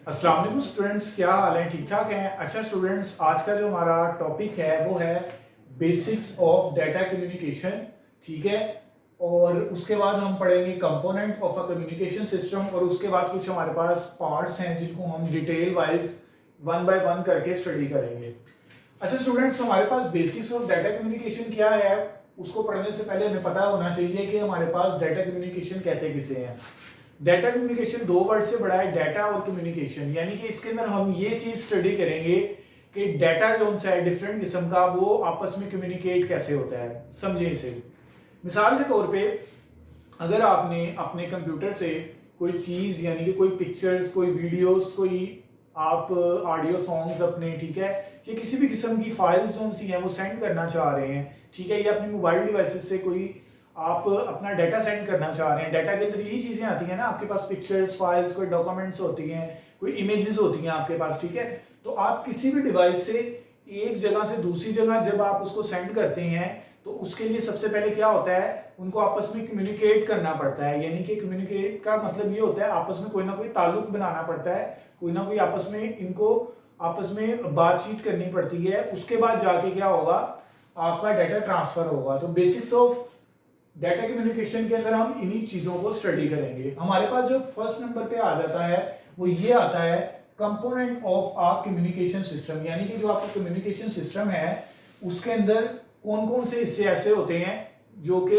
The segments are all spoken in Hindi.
अस्सलाम वालेकुम स्टूडेंट्स, क्या हाल है? ठीक ठाक हैं? अच्छा स्टूडेंट्स, आज का जो हमारा टॉपिक है वो है बेसिक्स ऑफ डाटा कम्युनिकेशन। ठीक है, और उसके बाद हम पढ़ेंगे component of a communication system, और उसके बाद कुछ हमारे पास पार्ट्स हैं जिनको हम detail wise one by one करके स्टडी करेंगे। अच्छा स्टूडेंट्स, हमारे पास बेसिक्स ऑफ डाटा कम्युनिकेशन क्या है उसको पढ़ने से पहले हमें पता होना चाहिए कि हमारे पास डाटा कम्युनिकेशन कहते किसे हैं। डाटा कम्युनिकेशन दो वर्ड से बड़ा है, डाटा और कम्युनिकेशन, यानी कि इसके अंदर हम ये चीज स्टडी करेंगे कि डाटा जो सा है डिफरेंट किस्म का, वो आपस में कम्युनिकेट कैसे होता है। समझे इसे। मिसाल के तौर पे अगर आपने अपने कंप्यूटर से कोई चीज यानी कि कोई पिक्चर्स, कोई वीडियोस, कोई आप ऑडियो सॉन्ग्स अपने, ठीक है, या किसी भी किस्म की फाइल्स जो सी हैं वो सेंड करना चाह रहे हैं, ठीक है, या अपनी मोबाइल डिवाइसेस से कोई आप अपना डाटा सेंड करना चाह रहे हैं। डाटा के अंदर यही चीजें आती हैं ना, आपके पास पिक्चर्स, फाइल्स, कोई डॉक्यूमेंट्स होती हैं, कोई इमेजेस होती हैं आपके पास, ठीक है। तो आप किसी भी डिवाइस से एक जगह से दूसरी जगह जब आप उसको सेंड करते हैं तो उसके लिए सबसे पहले क्या होता है, उनको आपस में कम्युनिकेट करना पड़ता है। यानी कि कम्युनिकेट का मतलब ये होता है आपस में कोई ना कोई ताल्लुक बनाना पड़ता है, कोई ना कोई आपस में इनको आपस में बातचीत करनी पड़ती है। उसके बाद जाके क्या होगा, आपका डाटा ट्रांसफर होगा। तो बेसिक्स ऑफ डाटा कम्युनिकेशन के अंदर हम इन्हीं चीजों को स्टडी करेंगे। हमारे पास जो फर्स्ट नंबर पे आ जाता है वो ये आता है component of a communication system, यानी कि जो आपका कम्युनिकेशन सिस्टम है उसके अंदर कौन कौन से हिस्से ऐसे होते हैं जो कि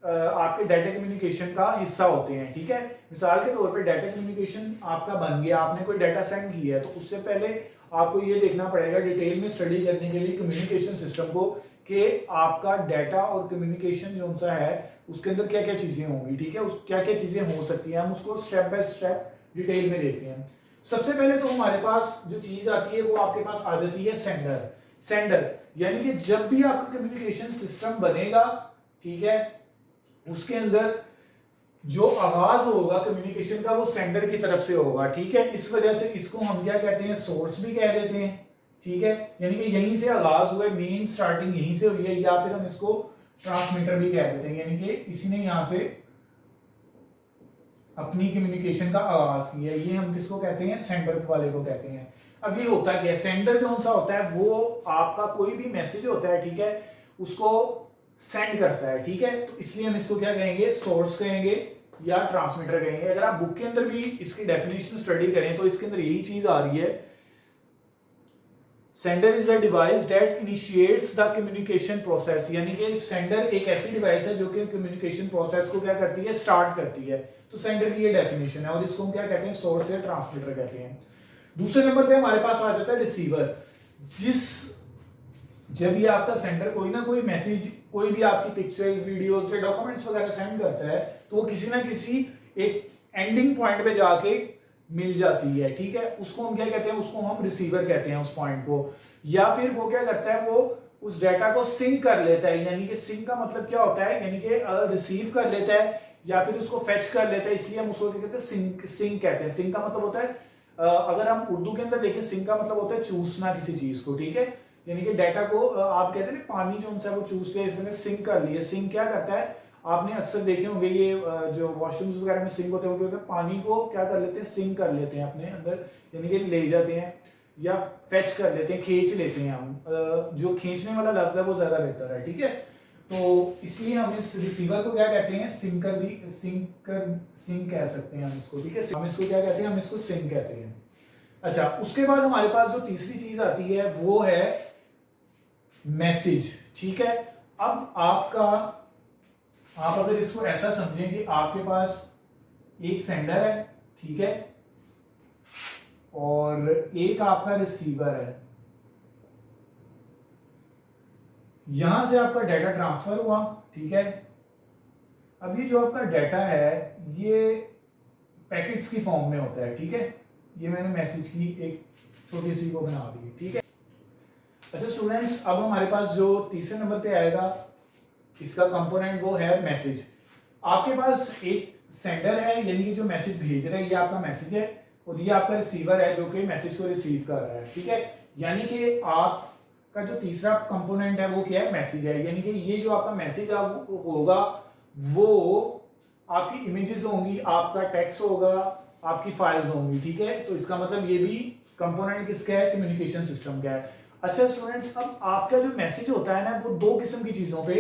आपके डाटा कम्युनिकेशन का हिस्सा होते हैं। ठीक है, मिसाल के तौर पे डाटा कम्युनिकेशन आपका बन गया, आपने कोई डाटा सेंड किया है, तो उससे पहले आपको ये देखना पड़ेगा डिटेल में स्टडी करने के लिए कम्युनिकेशन सिस्टम को कि आपका डाटा और कम्युनिकेशन जो सा है उसके अंदर क्या क्या चीजें होंगी। ठीक है, उस क्या क्या चीजें हो सकती हैं, हम उसको स्टेप बाय स्टेप डिटेल में देखते हैं। सबसे पहले तो हमारे पास जो चीज आती है वो आपके पास आ जाती है सेंडर। सेंडर यानी कि जब भी आपका कम्युनिकेशन सिस्टम बनेगा, ठीक है, उसके अंदर जो आवाज होगा कम्युनिकेशन का वो सेंडर की तरफ से होगा। ठीक है, इस वजह से इसको हम क्या कहते हैं, सोर्स भी कह देते हैं। ठीक है, यानी कि यहीं से आगाज हुआ है, मेन स्टार्टिंग यहीं से हुई है, या फिर हम इसको ट्रांसमीटर भी कह देते हैं, यानी कि इसी ने यहां से अपनी कम्युनिकेशन का आगाज किया। ये हम किसको कहते हैं, सेंडर वाले को कहते हैं। अब ये होता क्या है, सेंडर जो सा होता है वो आपका कोई भी मैसेज होता है, ठीक है, उसको सेंड करता है। ठीक है, तो इसलिए हम इसको क्या कहेंगे, सोर्स कहेंगे या ट्रांसमीटर कहेंगे। अगर आप बुक के अंदर भी इसकी डेफिनेशन स्टडी करें तो इसके अंदर यही चीज आ रही है, sender is a device that initiates the communication process, यानी कि सेंडर एक ऐसी डिवाइस है जो कि कम्युनिकेशन प्रोसेस को क्या करती है, स्टार्ट करती है। तो सेंडर की ये डेफिनेशन है, और इसको हम क्या कहते हैं, सोर्स या ट्रांसमीटर कहते हैं। दूसरे नंबर पे हमारे पास आ जाता है रिसीवर। जब ये आपका सेंडर कोई ना कोई मैसेज, कोई भी आपकी पिक्चर्स, वीडियोस या डॉक्यूमेंट्स वगैरह सेंड करता है तो वो किसी ना किसी एक एंडिंग पॉइंट पे जाके मिल जाती है। ठीक है, उसको हम क्या कहते हैं, उसको हम रिसीवर कहते हैं उस पॉइंट को। या फिर वो क्या करता है, वो उस डाटा को सिंक कर लेता है, यानी कि सिंक का मतलब क्या होता है, यानी कि रिसीव कर लेता है या फिर उसको फेच कर लेता है, इसलिए हम उसको क्या कहते हैं, सिंक। सिंक कहते हैं। सिंक का मतलब होता है, अगर हम उर्दू के अंदर देखें, सिंक का मतलब होता है चूसना किसी चीज को। ठीक है, यानी कि डाटा को आप कहते हैं ना, पानी जो है वो चूस के इसमें सिंक कर लिए। सिंक क्या करता है, आपने अक्सर देखे होंगे ये जो वॉशरूम्स वगैरह में सिंक होते हैं, पानी को क्या कर लेते हैं, सिंक कर लेते हैं अपने अंदर, यानी कि ले जाते हैं या फेच कर लेते हैं, खींच लेते हैं हम। जो खींचने वाला लफ्ज है वो ज्यादा बेहतर है। ठीक है, तो इसलिए हम इस रिसीवर को क्या कहते हैं, सिंकर भी, सिंक कह सकते हैं हम इसको। ठीक है, हम इसको क्या कहते हैं, हम इसको सिंक कहते हैं। अच्छा, उसके बाद हमारे पास जो तीसरी चीज आती है वो है मैसेज। ठीक है, अब आप अगर इसको ऐसा समझें कि आपके पास एक सेंडर है, ठीक है, और एक आपका रिसीवर है। यहां से आपका डाटा ट्रांसफर हुआ, ठीक है। अब ये जो आपका डाटा है ये पैकेट्स की फॉर्म में होता है। ठीक है, ये मैंने मैसेज की एक छोटी सी को बना दी। ठीक है, अच्छा स्टूडेंट्स, अब हमारे पास जो तीसरे नंबर पे आएगा इसका कंपोनेंट वो है मैसेज। आपके पास एक सेंडर है, यानी कि जो मैसेज भेज रहा है ये आपका मैसेज है, और ये आपका रिसीवर है जो कि मैसेज को रिसीव कर रहा है। ठीक है, यानी कि आपका जो तीसरा कंपोनेंट है वो क्या है, मैसेज है। यानी कि ये जो आपका मैसेज होगा वो आपकी इमेजेस होंगी, आपका टेक्स्ट होगा, आपकी फाइल्स होंगी, ठीक है। तो इसका मतलब ये भी कंपोनेंट किसका है, कम्युनिकेशन सिस्टम का है। अच्छा स्टूडेंट्स, अब आपका जो मैसेज होता है ना वो दो किस्म की चीज़ों पे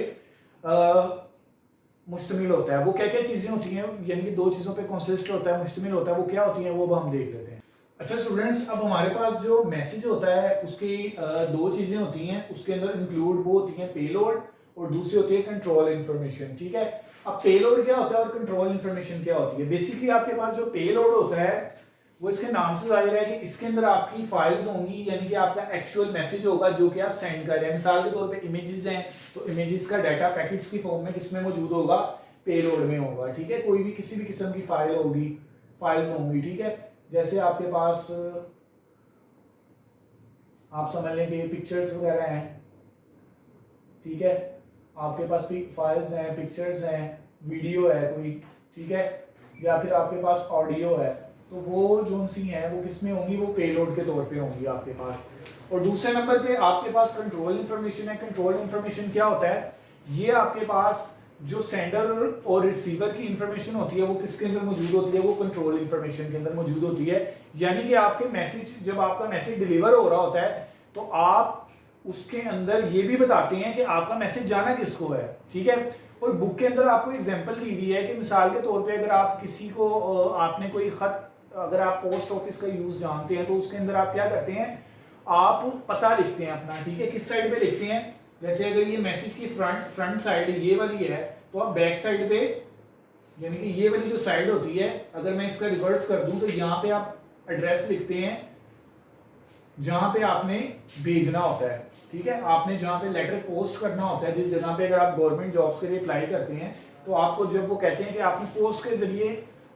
मुश्तमिल होता है। वो क्या क्या चीज़ें होती हैं, यानी कि दो चीज़ों पे कंसिस्ट होता है, मुश्तमिल होता है, वो क्या होती हैं वो अब हम देख लेते हैं। अच्छा स्टूडेंट्स, अब हमारे पास जो मैसेज होता है उसकी दो चीज़ें होती हैं, उसके अंदर इंक्लूड वो होती हैं पेलोड और दूसरी होती है कंट्रोल इन्फॉर्मेशन, ठीक है। अब पेलोड क्या होता है और कंट्रोल इन्फॉर्मेशन क्या होती है। बेसिकली आपके पास जो पेलोड होता है वो इसके नाम से जाहिर है कि इसके अंदर आपकी फाइल्स होंगी, यानी कि आपका एक्चुअल मैसेज होगा जो कि आप सेंड कर रहे हैं। मिसाल के तौर पे इमेजेस हैं तो इमेजेस का डाटा पैकेट्स की फॉर्म में किसमें मौजूद होगा, पेलोड में होगा, ठीक है। कोई भी किसी भी किस्म की फाइल होगी, फाइल्स होंगी, ठीक है। जैसे आपके पास आप समझ लें कि पिक्चर्स वगैरह हैं, ठीक है। आपके पास फाइल्स हैं, पिक्चर्स हैं, वीडियो है कोई, ठीक है, या फिर आपके पास ऑडियो है, तो वो जो सी हैं वो किसमें होंगी, वो पेलोड के तौर पे होंगी आपके पास। और दूसरे नंबर पे आपके पास कंट्रोल इन्फॉर्मेशन है। कंट्रोल इन्फॉर्मेशन क्या होता है, ये आपके पास जो सेंडर और रिसीवर की इंफॉर्मेशन होती है वो किसके अंदर मौजूद होती है, वो कंट्रोल इन्फॉर्मेशन के अंदर मौजूद होती है। यानी कि आपके मैसेज, जब आपका मैसेज डिलीवर हो रहा होता है तो आप उसके अंदर ये भी बताते हैं कि आपका मैसेज जाना किसको है, ठीक है। और बुक के अंदर आपको एग्जांपल दी हुई है कि मिसाल के तौर पे अगर आप किसी को आपने कोई खत, अगर आप पोस्ट ऑफिस का यूज जानते हैं तो उसके अंदर आप क्या करते हैं, आप पता लिखते हैं अपना, ठीक है। किस साइड पे लिखते हैं, जैसे अगर ये मैसेज की फ्रंट साइड ये वाली है तो आप बैक साइड पे, यानी कि ये वाली जो साइड होती है, अगर मैं इसका रिवर्स कर दूं तो यहाँ पे आप एड्रेस लिखते हैं जहां पे आपने भेजना होता है, ठीक है। आपने जहां पे लेटर पोस्ट करना होता है, जिस जगह पे अगर आप गवर्नमेंट जॉब्स के लिए अप्लाई करते हैं तो आपको जब वो कहते हैं कि आपने पोस्ट के जरिए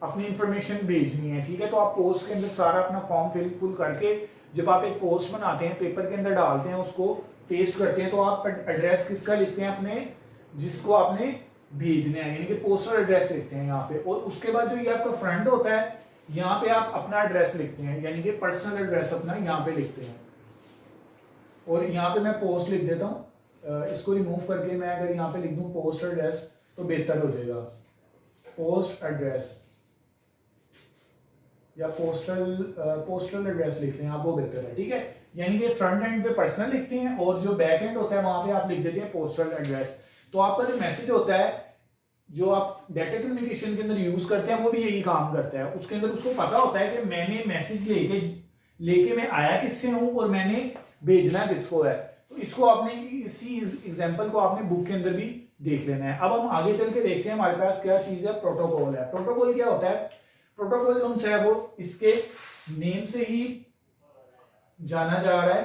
अपनी इंफॉर्मेशन भेजनी है, ठीक है, तो आप पोस्ट के अंदर सारा अपना फॉर्म फुल करके जब आप एक पोस्ट बनाते हैं, पेपर के अंदर डालते हैं, उसको पेस्ट करते हैं, तो आप एड्रेस किसका लिखते हैं, अपने जिसको आपने भेजने हैं, यानी कि पोस्टल एड्रेस लिखते हैं यहाँ पे। और उसके बाद जो ये आपका फ्रंट होता है, यहाँ पे आप अपना एड्रेस लिखते हैं, यानी कि पर्सनल एड्रेस अपना यहाँ पे लिखते हैं। और यहाँ पे मैं पोस्ट लिख देता हूँ, इसको रिमूव करके मैं अगर यहाँ पे लिख दूँ पोस्ट एड्रेस तो बेहतर हो जाएगा। पोस्ट एड्रेस या पोस्टल एड्रेस लिख लें आप, वो बेहतर है, ठीक है। यानी कि फ्रंट एंड पे पर्सनल लिखते हैं और जो बैक एंड होता है वहां पे आप लिख देते हैं पोस्टल एड्रेस। तो आपका जो मैसेज होता है जो आप डाटा कम्युनिकेशन के अंदर यूज करते हैं वो भी यही काम करता है। उसके अंदर उसको पता होता है कि मैंने मैसेज लेके मैं आया किससे हूं और मैंने भेजना किसको है। तो इसको आपने इसी एग्जांपल को आपने बुक के अंदर भी देख लेना है। अब हम आगे चल के देखते हैं हमारे पास क्या चीज है, प्रोटोकॉल है। प्रोटोकॉल क्या होता है, प्रोटोकॉल जो है वो इसके नेम से ही जाना जा रहा है।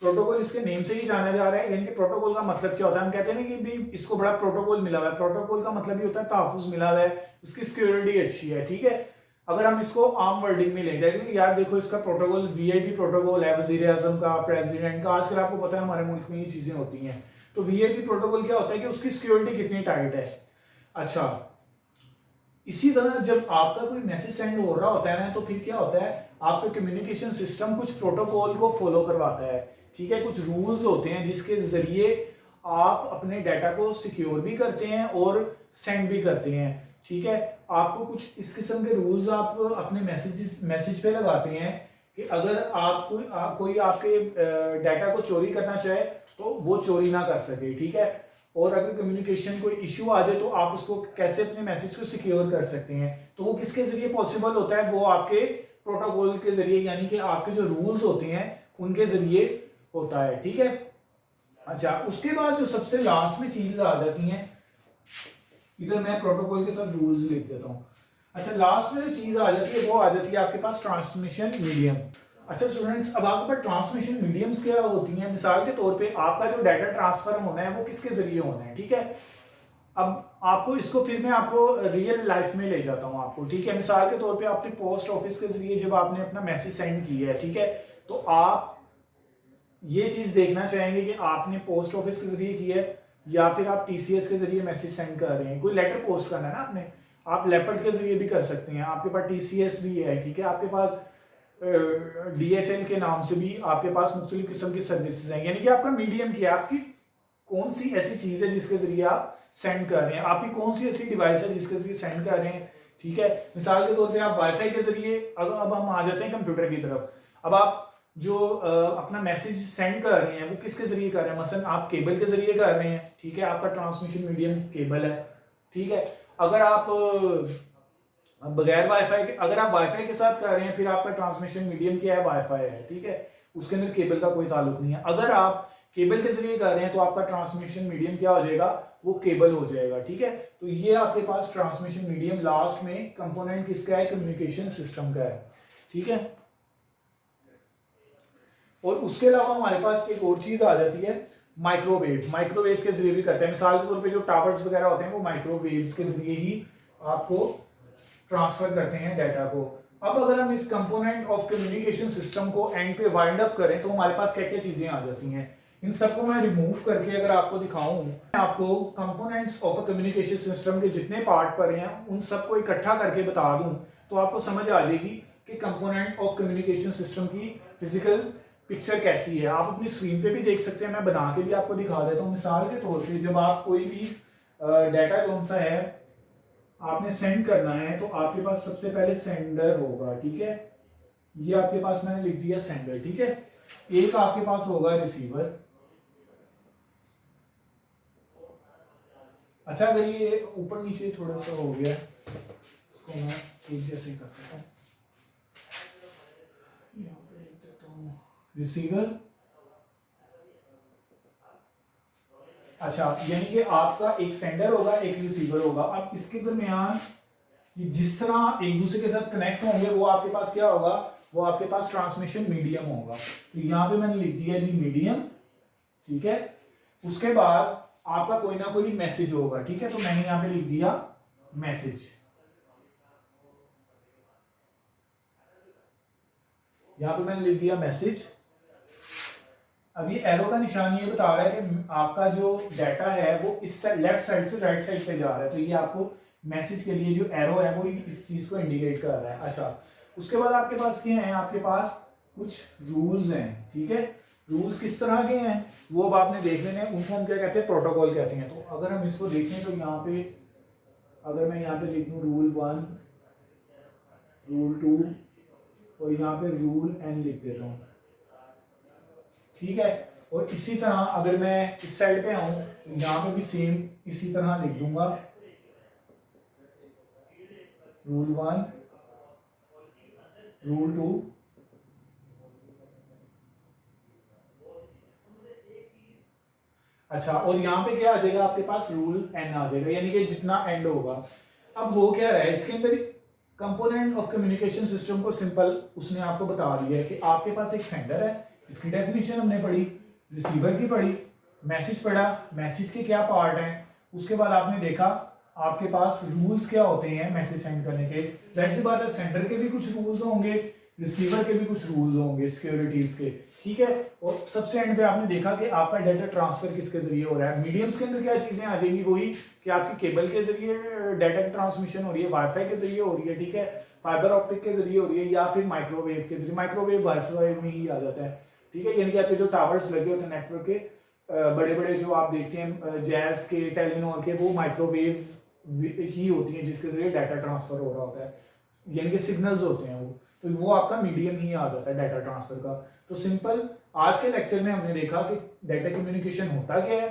प्रोटोकॉल इसके नेम से ही जाना जा रहा है, यानी कि प्रोटोकॉल का मतलब क्या होता है, हम कहते हैं ना कि भी इसको बड़ा प्रोटोकॉल मिला हुआ है। प्रोटोकॉल का मतलब ये होता है तहफ्फुज मिला हुआ है, उसकी सिक्योरिटी अच्छी है, ठीक है। अगर हम इसको आम वर्डिंग में ले जाएंगे, यार देखो इसका प्रोटोकॉल वीआईपी प्रोटोकॉल है, वजीर आजम का, प्रेसिडेंट का, आजकल आपको पता है हमारे मुल्क में ये चीजें होती हैं। तो वीआईपी प्रोटोकॉल क्या होता है कि उसकी सिक्योरिटी कितनी टाइट है। अच्छा, इसी तरह जब आपका कोई मैसेज सेंड हो रहा होता है ना, तो फिर क्या होता है, आपका कम्युनिकेशन सिस्टम कुछ प्रोटोकॉल को फॉलो करवाता है, ठीक है। कुछ रूल्स होते हैं जिसके जरिए आप अपने डाटा को सिक्योर भी करते हैं और सेंड भी करते हैं, ठीक है। आपको कुछ इस किस्म के रूल्स आप अपने मैसेज पे लगाते हैं कि अगर कोई आपके डाटा को चोरी करना चाहे तो वो चोरी ना कर सके, ठीक है। और अगर कम्युनिकेशन कोई इश्यू आ जाए तो आप उसको कैसे अपने मैसेज को सिक्योर कर सकते हैं, तो वो किसके जरिए पॉसिबल होता है, वो आपके प्रोटोकॉल के जरिए, यानी कि आपके जो रूल्स होते हैं उनके जरिए होता है, ठीक है। अच्छा, उसके बाद जो सबसे लास्ट में चीज आ जाती हैं, इधर मैं प्रोटोकॉल के साथ रूल्स लिख देता हूँ। अच्छा, लास्ट में जो चीज आ जाती है वो आ जाती है आपके पास ट्रांसमिशन मीडियम। अच्छा स्टूडेंट्स, अब आपके पास ट्रांसमिशन मीडियम्स क्या होती हैं। मिसाल के तौर पे आपका जो डाटा ट्रांसफर होना है वो किसके जरिए होना है, ठीक है। अब आपको इसको फिर मैं आपको रियल लाइफ में ले जाता हूँ आपको, ठीक है। मिसाल के तौर पे आपने पोस्ट ऑफिस के जरिए जब आपने अपना मैसेज सेंड किया है, ठीक है, तो आप ये चीज देखना चाहेंगे कि आपने पोस्ट ऑफिस के जरिए किया है या फिर आप टीसीएस के जरिए मैसेज सेंड कर रहे हैं। कोई लेटर पोस्ट करना है ना आपने, आप लेपर्ड के जरिए भी कर सकते हैं, आपके पास टीसीएस भी है, ठीक है। आपके पास डीएचएल के नाम से भी आपके पास मुख्तलिफ किस्म की सर्विसेज हैं, यानी कि आपका मीडियम क्या है, आपकी कौन सी ऐसी चीज है जिसके जरिए आप सेंड कर रहे हैं, आपकी कौन सी ऐसी डिवाइस है जिसके जरिए सेंड कर रहे हैं, ठीक है। मिसाल के तौर पे आप वाईफाई के जरिए, अब हम आ जाते हैं कंप्यूटर की तरफ। अब आप जो अपना मैसेज सेंड कर रहे हैं वो किसके जरिए कर रहे हैं, मसलन आप केबल के जरिए कर रहे हैं, ठीक है, आपका ट्रांसमिशन मीडियम केबल है, ठीक है। अगर आप बगैर वाईफाई के, अगर आप वाईफाई के साथ कर रहे हैं, फिर आपका ट्रांसमिशन मीडियम क्या है, वाईफाई है, ठीक है, उसके अंदर केबल का कोई ताल्लुक नहीं है। अगर आप केबल के जरिए कर रहे हैं तो आपका ट्रांसमिशन मीडियम क्या हो जाएगा, वो केबल हो जाएगा, ठीक है। तो ये आपके पास ट्रांसमिशन मीडियम लास्ट में कंपोनेंट किसका है, कम्युनिकेशन सिस्टम का है, ठीक है। और उसके अलावा हमारे पास एक और चीज आ जाती है, माइक्रोवेव। माइक्रोवेव के जरिए भी करते हैं, मिसाल के तौर पे जो टावर्स वगैरह होते हैं वो माइक्रोवेव्स के जरिए ही आपको ट्रांसफर करते हैं डाटा को। अब अगर हम इस कंपोनेंट ऑफ कम्युनिकेशन सिस्टम को एंड पे वाइंड अप करें तो हमारे पास क्या क्या चीजें आ जाती हैं। इन सबको मैं रिमूव करके अगर आपको दिखाऊं, आपको components of a communication system के जितने पार्ट पड़े हैं उन सबको इकट्ठा करके बता दूं तो आपको समझ आ जाएगी कि कंपोनेंट ऑफ कम्युनिकेशन सिस्टम की फिजिकल पिक्चर कैसी है। आप अपनी स्क्रीन पे भी देख सकते हैं, मैं बना के भी आपको दिखा देता हूँ। मिसाल के तौर पे जब आप कोई भी डाटा कौन सा है आपने सेंड करना है तो आपके पास सबसे पहले सेंडर होगा, ठीक है, ये आपके पास मैंने लिख दिया सेंडर, ठीक है। एक आपके पास होगा रिसीवर। अच्छा, अगर ये ऊपर नीचे थोड़ा सा हो गया, इसको मैं एक जैसे कर देता हूँ, यहाँ पे लिख देता हूँ रिसीवर। अच्छा, यानी कि आपका एक सेंडर होगा, एक रिसीवर होगा। अब इसके दरमियान ये जिस तरह एक दूसरे के साथ कनेक्ट होंगे वो आपके पास क्या होगा, वो आपके पास ट्रांसमिशन मीडियम होगा। तो यहाँ पे मैंने लिख दिया जी मीडियम, ठीक है। उसके बाद आपका कोई ना कोई मैसेज होगा, ठीक है, तो मैंने यहाँ पे लिख दिया मैसेज। यहाँ पे मैंने लिख दिया मैसेज। अभी एरो का निशान ये बता रहा है कि आपका जो डाटा है वो इस लेफ्ट साइड से राइट साइड पे जा रहा है, तो ये आपको मैसेज के लिए जो एरो है वो इस चीज को इंडिकेट कर रहा है। अच्छा, उसके बाद आपके पास क्या है, आपके पास कुछ रूल्स हैं, ठीक है। रूल्स किस तरह के हैं वो अब आपने देख लेने हैं, उनको हम क्या कहते हैं, प्रोटोकॉल कहते हैं। तो अगर हम इसको देखें तो यहाँ पे अगर मैं यहाँ पे लिख दूँ रूल 1, रूल 2 और यहाँ पे रूल n लिख देता हूँ, ठीक है। और इसी तरह अगर मैं इस साइड पे आऊं तो यहाँ पे भी सेम इसी तरह लिख दूंगा रूल 1, रूल 2, अच्छा, और यहाँ पे क्या आ जाएगा, आपके पास रूल n आ जाएगा, यानी कि जितना एंड होगा। अब हो क्या रहा है इसके अंदर, कंपोनेंट ऑफ कम्युनिकेशन सिस्टम को सिंपल उसने आपको बता दिया है कि आपके पास एक सेंडर है, इसकी डेफिनेशन हमने पढ़ी, रिसीवर की पढ़ी, मैसेज पढ़ा, मैसेज के क्या पार्ट हैं, उसके बाद आपने देखा आपके पास रूल्स क्या होते हैं मैसेज सेंड करने के। जाहिर सी बात है सेंडर के भी कुछ रूल्स होंगे, रिसीवर के भी कुछ रूल्स होंगे सिक्योरिटीज के, ठीक है। और सबसे एंड पे आपने देखा कि आपका डाटा ट्रांसफर किसके जरिए हो रहा है। मीडियम्स के अंदर क्या चीजें आ जाएंगी, वही कि आपकी केबल के जरिए डाटा की ट्रांसमिशन हो रही है, वाईफाई के जरिए हो रही है, ठीक है, फाइबर ऑप्टिक के जरिए हो रही है, या फिर माइक्रोवेव के जरिए। माइक्रोवेव वाईफाई में ही आ जाता है, ठीक है, यानी कि आपके जो टावर्स लगे होते हैं नेटवर्क के बड़े बड़े जो आप देखते हैं जैस के, टेलीनॉर के, वो माइक्रोवेव ही होती हैं जिसके जरिए डाटा ट्रांसफर हो रहा होता है, यानी कि सिग्नल्स होते हैं वो, तो वो आपका मीडियम ही आ जाता है डाटा ट्रांसफर का। तो सिंपल आज के लेक्चर में हमने देखा कि डाटा कम्युनिकेशन होता क्या है,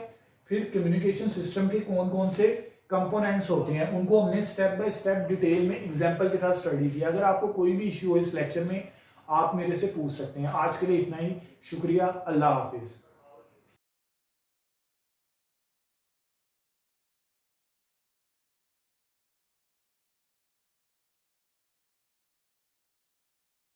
फिर कम्युनिकेशन सिस्टम के कौन कौन से कंपोनेंट्स होते हैं, उनको हमने स्टेप बाय स्टेप डिटेल में एग्जांपल के साथ स्टडी किया। अगर आपको कोई भी इश्यू हो इस लेक्चर में आप मेरे से पूछ सकते हैं। आज के लिए इतना ही, शुक्रिया, अल्लाह हाफिज।